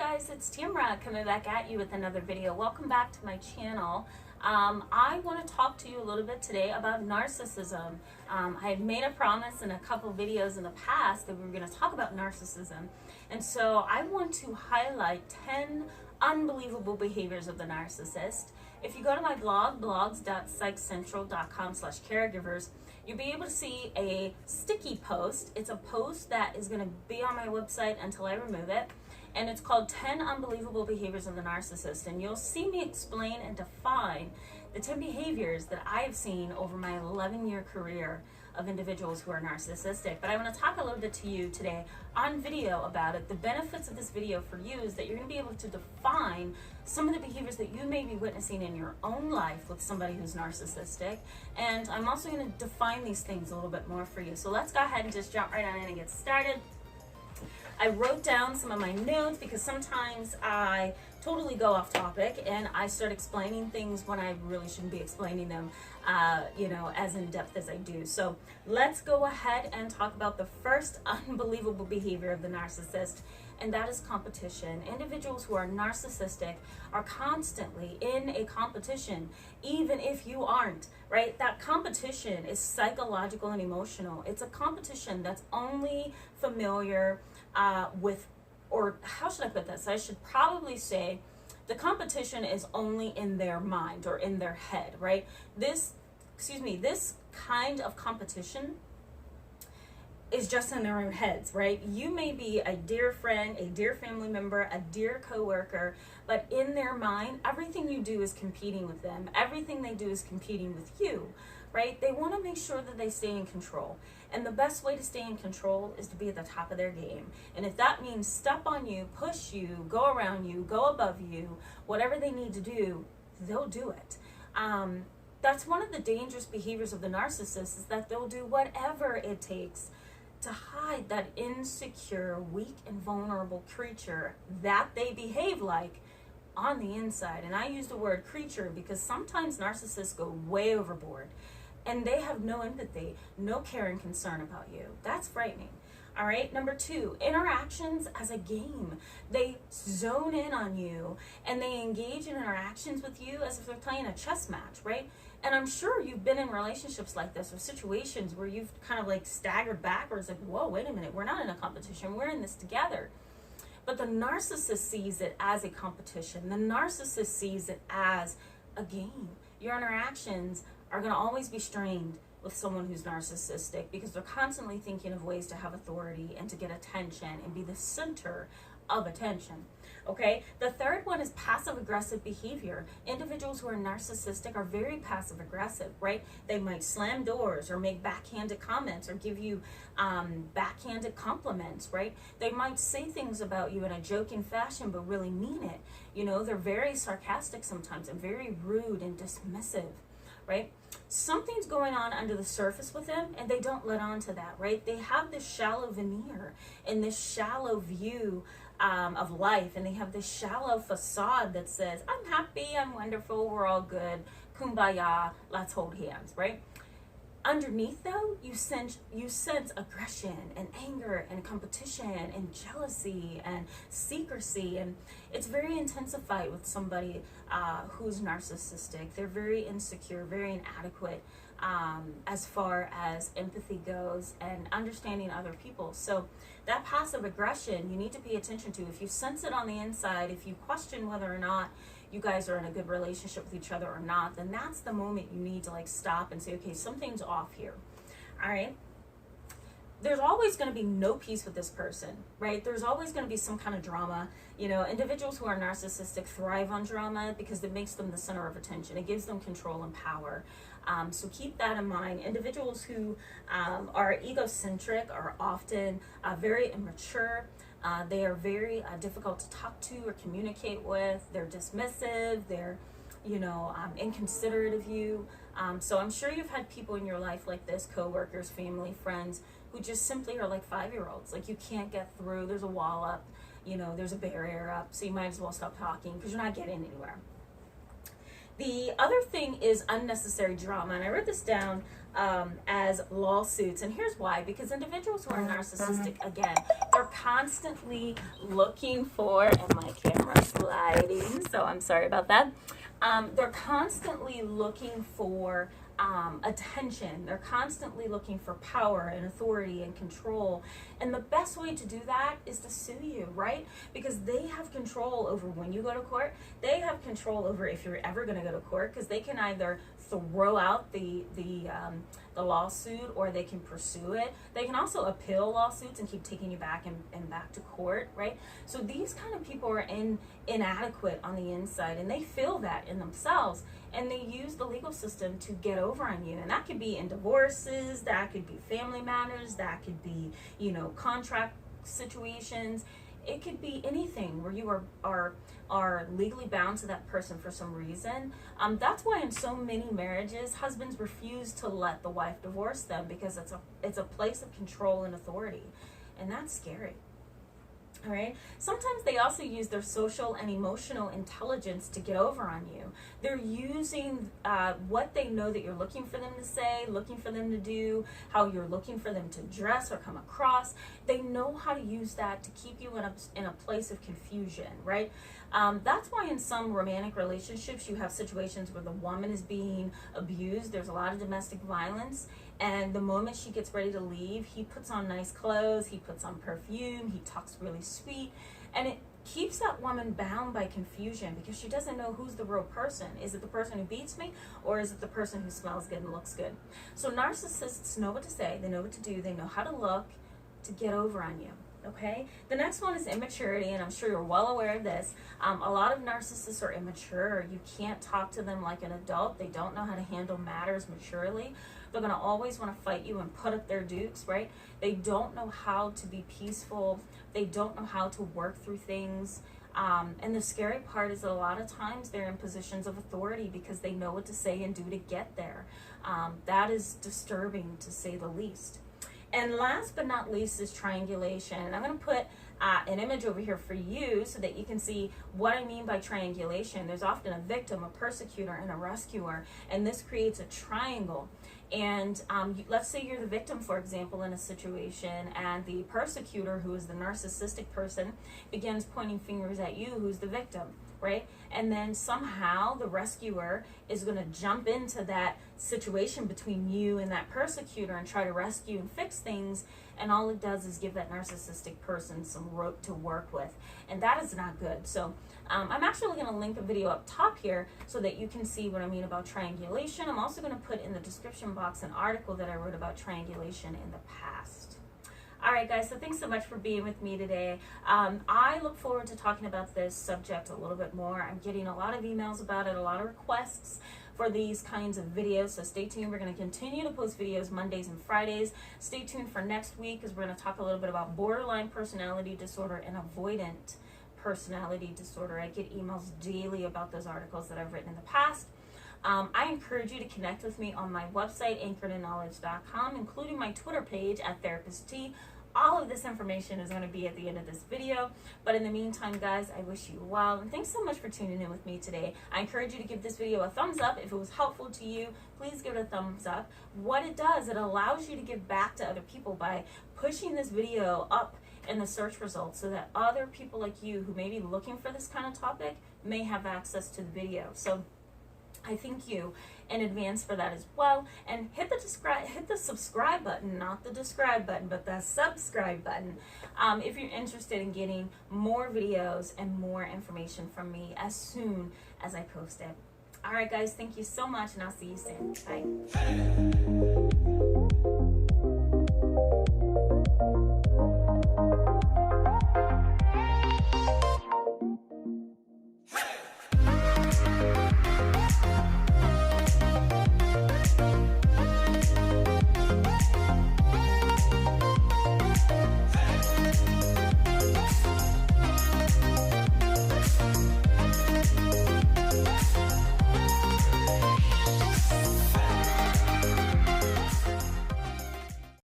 guys, it's Tamara coming back at you with another video. Welcome back to my channel. I want to talk to you a little bit today about narcissism. I had made a promise in a couple videos in the past that we were going to talk about narcissism. And so I want to highlight 10 unbelievable behaviors of the narcissist. If you go to my blog, blogs.psychcentral.com/caregivers, you'll be able to see a sticky post. It's a post that is going to be on my website until I remove it. And it's called 10 Unbelievable Behaviors of the Narcissist. And you'll see me explain and define the 10 behaviors that I have seen over my 11-year career of individuals who are narcissistic. But I want to talk a little bit to you today on video about it. The benefits of this video for you is that you're going to be able to define some of the behaviors that you may be witnessing in your own life with somebody who's narcissistic. And I'm also going to define these things a little bit more for you. So let's go ahead and just jump right on in and get started. I wrote down some of my notes because sometimes I totally go off topic and I start explaining things when I really shouldn't be explaining them, as in depth as I do. So let's go ahead and talk about the first unbelievable behavior of the narcissist, and that is competition. Individuals who are narcissistic are constantly in a competition, even if you aren't, right? That competition is psychological and emotional. It's a competition that's only familiar with, or how should I put this? I should probably say the competition is only in their mind or in their head, right? This kind of competition is just in their own heads, right? You may be a dear friend, a dear family member, a dear coworker, but in their mind, everything you do is competing with them. Everything they do is competing with you, right? They want to make sure that they stay in control. And the best way to stay in control is to be at the top of their game. And if that means step on you, push you, go around you, go above you, whatever they need to do, they'll do it. That's one of the dangerous behaviors of the narcissist, is that they'll do whatever it takes to hide that insecure, weak, and vulnerable creature that they behave like on the inside. And I use the word creature because sometimes narcissists go way overboard and they have no empathy, no care and concern about you. That's frightening. All right, number 2, interactions as a game. They zone in on you and they engage in interactions with you as if they're playing a chess match, right? And I'm sure you've been in relationships like this, or situations where you've kind of like staggered backwards, like, whoa, wait a minute, we're not in a competition, we're in this together. But the narcissist sees it as a competition. The narcissist sees it as a game. Your interactions are going to always be strained with someone who's narcissistic because they're constantly thinking of ways to have authority and to get attention and be the center of attention. Okay, the third one is passive-aggressive behavior. Individuals who are narcissistic are very passive-aggressive, right? They might slam doors or make backhanded comments or give you backhanded compliments, right? They might say things about you in a joking fashion but really mean it. You know, they're very sarcastic sometimes and very rude and dismissive, right? Something's going on under the surface with them and they don't let on to that, right? They have this shallow veneer and this shallow view of life, and they have this shallow facade that says, I'm happy, I'm wonderful, we're all good, kumbaya, let's hold hands, right? Underneath though, you sense aggression and anger and competition and jealousy and secrecy, and it's very intensified with somebody who's narcissistic. They're very insecure, very inadequate as far as empathy goes and understanding other people. So that passive aggression, you need to pay attention to. If you sense it on the inside, if you question whether or not you guys are in a good relationship with each other or not, then that's the moment you need to like stop and say, okay, something's off here. All right. There's always going to be no peace with this person, right? There's always going to be some kind of drama. You know, individuals who are narcissistic thrive on drama because it makes them the center of attention. It gives them control and power. So keep that in mind. Individuals who are egocentric are often very immature. They are very difficult to talk to or communicate with. They're dismissive. They're, inconsiderate of you. So I'm sure you've had people in your life like this, coworkers, family, friends, who just simply are like 5-year-olds. Like you can't get through. There's a wall up. There's a barrier up. So you might as well stop talking because you're not getting anywhere. The other thing is unnecessary drama, and I wrote this down as lawsuits, and here's why. Because individuals who are narcissistic, again, they're constantly looking for, and my camera's sliding, so I'm sorry about that. They're constantly looking for attention. They're constantly looking for power and authority and control. And the best way to do that is to sue you, right? Because they have control over when you go to court. They have control over if you're ever going to go to court, because they can either throw out the lawsuit, or they can pursue it. They can also appeal lawsuits and keep taking you back and back to court, right? So these kind of people are inadequate on the inside, and they feel that in themselves, and they use the legal system to get over on you. And that could be in divorces, that could be family matters, that could be, you know, contract situations. It could be anything where you are legally bound to that person for some reason. That's why in so many marriages, husbands refuse to let the wife divorce them, because it's a place of control and authority, and that's scary. All right. Sometimes they also use their social and emotional intelligence to get over on you. They're using what they know that you're looking for them to say, looking for them to do, how you're looking for them to dress or come across. They know how to use that to keep you in a place of confusion, right? That's why in some romantic relationships you have situations where the woman is being abused. There's a lot of domestic violence. And the moment she gets ready to leave, he puts on nice clothes, he puts on perfume, he talks really sweet, and it keeps that woman bound by confusion, because she doesn't know who's the real person. Is it the person who beats me, or is it the person who smells good and looks good? So narcissists know what to say, they know what to do, they know how to look to get over on you. Okay, the next one is immaturity, and I'm sure you're well aware of this. A lot of narcissists are immature. You can't talk to them like an adult. They don't know how to handle matters maturely. They're going to always want to fight you and put up their dukes, right? They don't know how to be peaceful. They don't know how to work through things. And the scary part is that a lot of times they're in positions of authority because they know what to say and do to get there. That is disturbing, to say the least. And last but not least is triangulation. And I'm going to put an image over here for you so that you can see what I mean by triangulation. There's often a victim, a persecutor, and a rescuer, and this creates a triangle. And let's say you're the victim, for example, in a situation, and the persecutor, who is the narcissistic person, begins pointing fingers at you, who's the victim, right? And then somehow the rescuer is going to jump into that situation between you and that persecutor and try to rescue and fix things, and all it does is give that narcissistic person some rope to work with, and that is not good. So I'm actually going to link a video up top here so that you can see what I mean about triangulation. I'm also going to put in the description box an article that I wrote about triangulation in the past. All right, guys, so thanks so much for being with me today. I look forward to talking about this subject a little bit more. I'm getting a lot of emails about it, a lot of requests for these kinds of videos, so stay tuned. We're going to continue to post videos Mondays and Fridays. Stay tuned for next week, because we're going to talk a little bit about borderline personality disorder and avoidant personality disorder. I get emails daily about those articles that I've written in the past. I encourage you to connect with me on my website, anchoredinKnowledge.com, including my Twitter page at TherapistT. All of this information is going to be at the end of this video. But in the meantime, guys, I wish you well. And thanks so much for tuning in with me today. I encourage you to give this video a thumbs up. If it was helpful to you, please give it a thumbs up. What it does, it allows you to give back to other people by pushing this video up in the search results, so that other people like you who may be looking for this kind of topic may have access to the video. So I thank you in advance for that as well. And hit the subscribe button, not the describe button, but the subscribe button, if you're interested in getting more videos and more information from me as soon as I post it. All right, guys, thank you so much, and I'll see you soon. Bye.